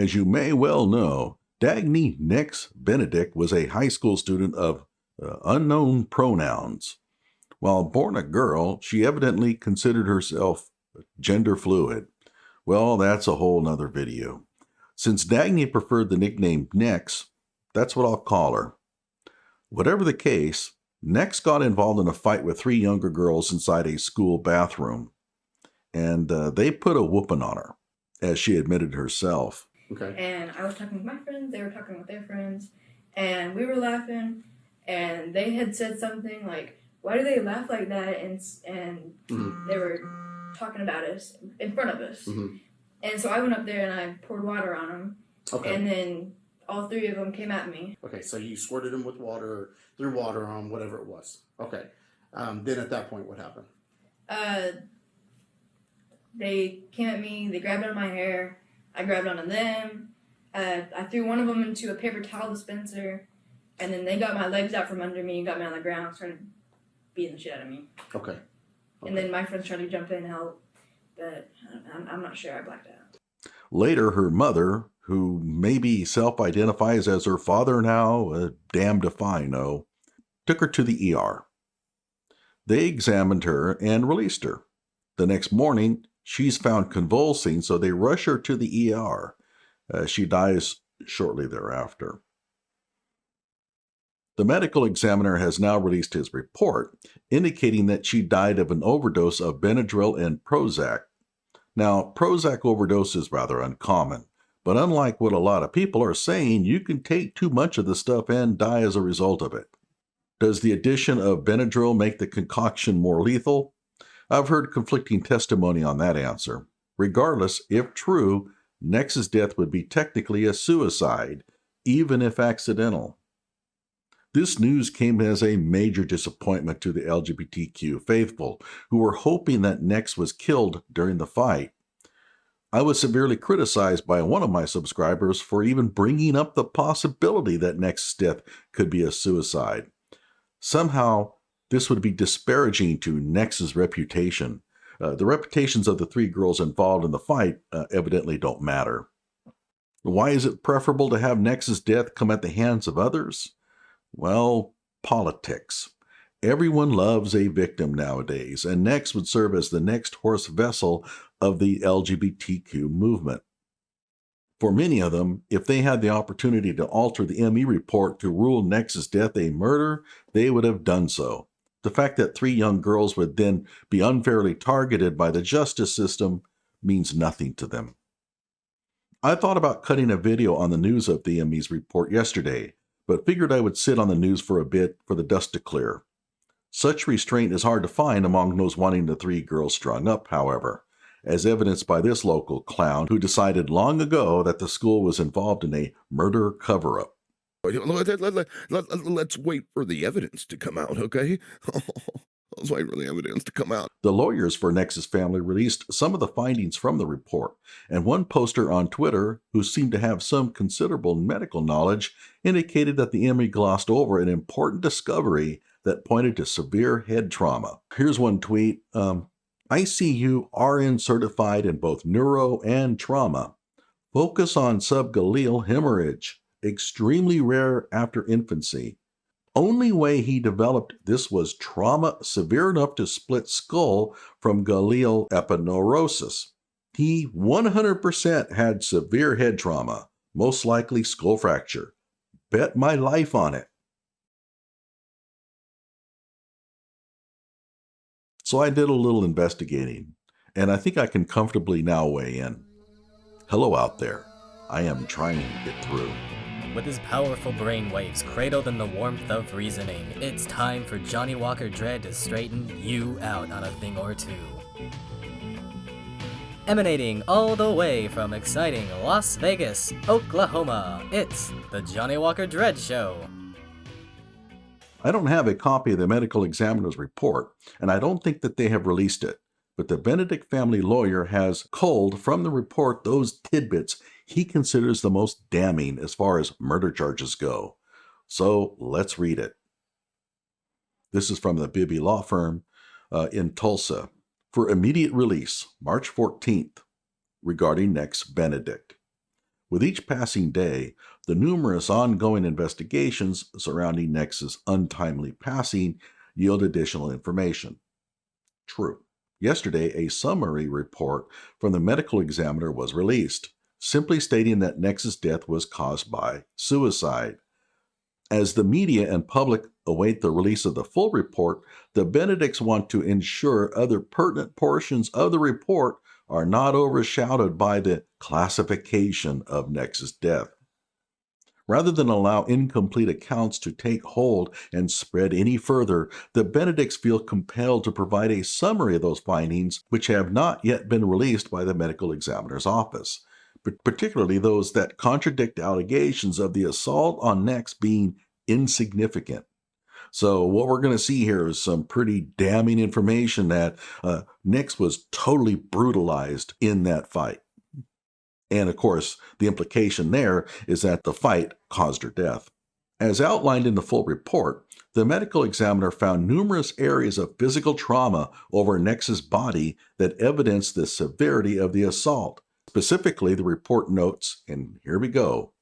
As you may well know, Dagny Nex Benedict was a high school student of unknown pronouns. While born a girl, she evidently considered herself gender fluid. Well, that's a whole nother video. Since Dagny preferred the nickname Nex, that's what I'll call her. Whatever the case, Nex got involved in a fight with 3 younger girls inside a school bathroom, and they put a whooping on her, as she admitted herself. Okay. And I was talking with my friends, they were talking with their friends, and we were laughing, and they had said something like, why do they laugh like that? And they were talking about us in front of us. Mm-hmm. And so I went up there and I poured water on them. Okay. And then all 3 of them came at me. Okay, so you squirted them with water, or threw water on them, whatever it was. Okay. Then at that point, what happened? They came at me, they grabbed onto my hair, I grabbed onto them, I threw one of them into a paper towel dispenser, and then they got my legs out from under me and got me on the ground, started beating the shit out of me. Okay. And then my friends tried to jump in and help, but I'm not sure, I blacked out. Later, her mother, who maybe self-identifies as her father now, damned if I know, took her to the ER. They examined her and released her. The next morning, she's found convulsing, so they rush her to the ER. She dies shortly thereafter. The medical examiner has now released his report, indicating that she died of an overdose of Benadryl and Prozac. Now, Prozac overdose is rather uncommon, but unlike what a lot of people are saying, you can take too much of the stuff and die as a result of it. Does the addition of Benadryl make the concoction more lethal? I've heard conflicting testimony on that answer. Regardless, if true, Nex's death would be technically a suicide, even if accidental. This news came as a major disappointment to the LGBTQ faithful, who were hoping that Nex was killed during the fight. I was severely criticized by one of my subscribers for even bringing up the possibility that Nex's death could be a suicide. Somehow, this would be disparaging to Nex's reputation. The reputations of the 3 girls involved in the fight evidently don't matter. Why is it preferable to have Nex's death come at the hands of others? Well, politics. Everyone loves a victim nowadays, and Nex would serve as the next horse vessel of the LGBTQ movement. For many of them, if they had the opportunity to alter the ME report to rule Nex's death a murder, they would have done so. The fact that 3 young girls would then be unfairly targeted by the justice system means nothing to them. I thought about cutting a video on the news of the ME's report yesterday, but figured I would sit on the news for a bit for the dust to clear. Such restraint is hard to find among those wanting the 3 girls strung up, however, as evidenced by this local clown who decided long ago that the school was involved in a murder cover-up. Let's wait for the evidence to come out, okay? Let's wait for the evidence to come out. The lawyers for Nex's family released some of the findings from the report, and one poster on Twitter, who seemed to have some considerable medical knowledge, indicated that the ME glossed over an important discovery that pointed to severe head trauma. Here's one tweet. ICU RN certified in both neuro and trauma. Focus on subgaleal hemorrhage. Extremely rare after infancy. Only way he developed this was trauma severe enough to split skull from galeal epineuritis. He 100% had severe head trauma, most likely skull fracture. Bet my life on it. So I did a little investigating, and I think I can comfortably now weigh in. Hello out there. I am trying to get through. With his powerful brainwaves cradled in the warmth of reasoning, it's time for Johnny Walker Dread to straighten you out on a thing or two. Emanating all the way from exciting Las Vegas, Oklahoma, it's the Johnny Walker Dread Show. I don't have a copy of the medical examiner's report, and I don't think that they have released it, but the Benedict family lawyer has culled from the report those tidbits he considers the most damning as far as murder charges go. So let's read it. This is from the Bibby Law Firm in Tulsa for immediate release, March 14th, regarding Nex Benedict. With each passing day, the numerous ongoing investigations surrounding Nex's untimely passing yield additional information. True. Yesterday, a summary report from the medical examiner was released, simply stating that Nex's death was caused by suicide. As the media and public await the release of the full report, the Benedicts want to ensure other pertinent portions of the report are not overshadowed by the classification of Nex's death. Rather than allow incomplete accounts to take hold and spread any further, the Benedicts feel compelled to provide a summary of those findings, which have not yet been released by the medical examiner's office, particularly those that contradict allegations of the assault on Nex being insignificant. So what we're going to see here is some pretty damning information that Nex was totally brutalized in that fight. And of course, the implication there is that the fight caused her death. As outlined in the full report, the medical examiner found numerous areas of physical trauma over Nex's body that evidenced the severity of the assault. Specifically, the report notes, and here we go.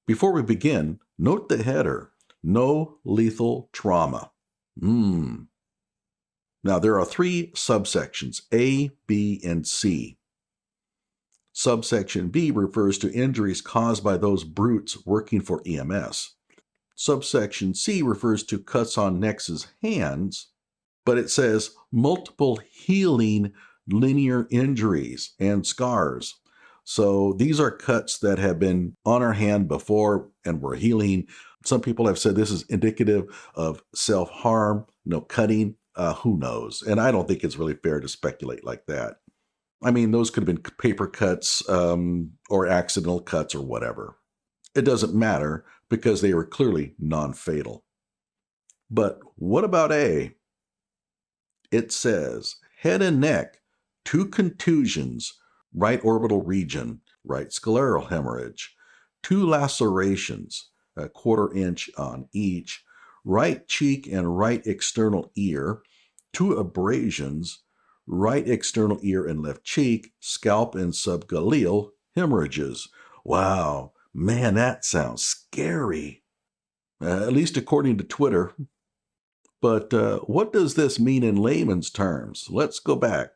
Before we begin, note the header, no lethal trauma. Now, there are 3 subsections, A, B, and C. Subsection B refers to injuries caused by those brutes working for EMS. Subsection C refers to cuts on Nex's hands, but it says multiple healing linear injuries and scars. So these are cuts that have been on her hand before and were healing. Some people have said this is indicative of self-harm, cutting, who knows? And I don't think it's really fair to speculate like that. I mean, those could have been paper cuts or accidental cuts or whatever. It doesn't matter because they were clearly non-fatal. But what about A? It says head and neck, 2 contusions, right orbital region, right scleral hemorrhage, 2 lacerations, 1/4 inch on each, right cheek and right external ear, 2 abrasions, right external ear and left cheek, scalp and subgaleal hemorrhages. Wow, man, that sounds scary. At least according to Twitter. But what does this mean in layman's terms? Let's go back.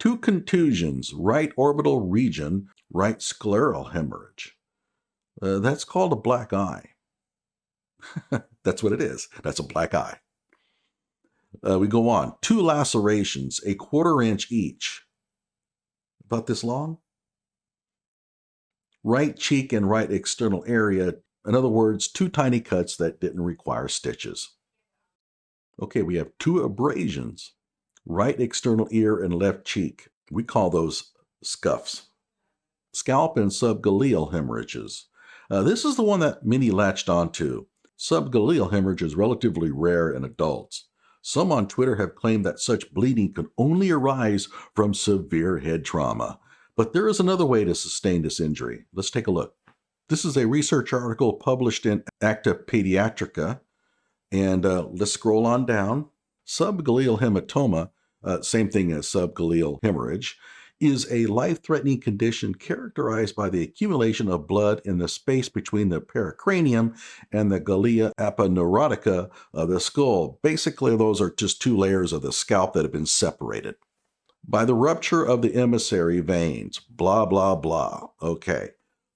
2 contusions, right orbital region, right scleral hemorrhage. That's called a black eye. That's what it is. That's a black eye. We go on. 2 lacerations, 1/4 inch each. About this long. Right cheek and right external area. In other words, 2 tiny cuts that didn't require stitches. Okay, we have 2 abrasions, right external ear and left cheek. We call those scuffs. Scalp and subgaleal hemorrhages. This is the one that many latched onto. Subgaleal hemorrhage is relatively rare in adults. Some on Twitter have claimed that such bleeding can only arise from severe head trauma. But there is another way to sustain this injury. Let's take a look. This is a research article published in Acta Pediatrica. And let's scroll on down. Subgaleal hematoma, same thing as subgaleal hemorrhage, is a life-threatening condition characterized by the accumulation of blood in the space between the pericranium and the galea aponeurotica of the skull. Basically, those are just 2 layers of the scalp that have been separated by the rupture of the emissary veins. Blah, blah, blah. Okay.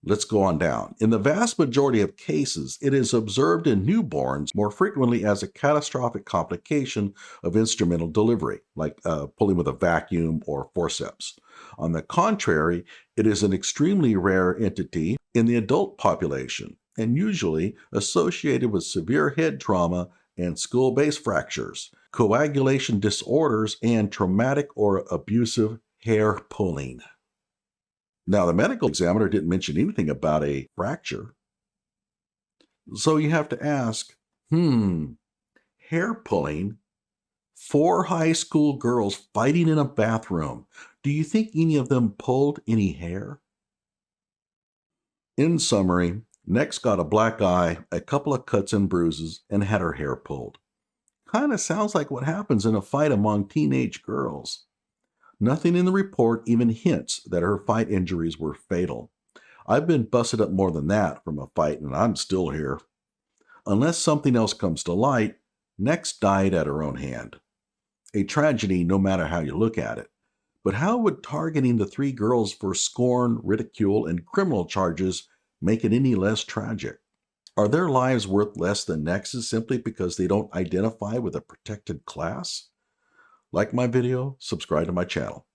Let's go on down. In the vast majority of cases, it is observed in newborns more frequently as a catastrophic complication of instrumental delivery, like pulling with a vacuum or forceps. On the contrary, it is an extremely rare entity in the adult population and usually associated with severe head trauma and skull base fractures, coagulation disorders, and traumatic or abusive hair pulling. Now, the medical examiner didn't mention anything about a fracture. So you have to ask, hair pulling? 4 high school girls fighting in a bathroom. Do you think any of them pulled any hair? In summary, Nex got a black eye, a couple of cuts and bruises, and had her hair pulled. Kind of sounds like what happens in a fight among teenage girls. Nothing in the report even hints that her fight injuries were fatal. I've been busted up more than that from a fight, and I'm still here. Unless something else comes to light, Nex died at her own hand. A tragedy no matter how you look at it. But how would targeting the 3 girls for scorn, ridicule, and criminal charges make it any less tragic? Are their lives worth less than Nex's simply because they don't identify with a protected class? Like my video, subscribe to my channel.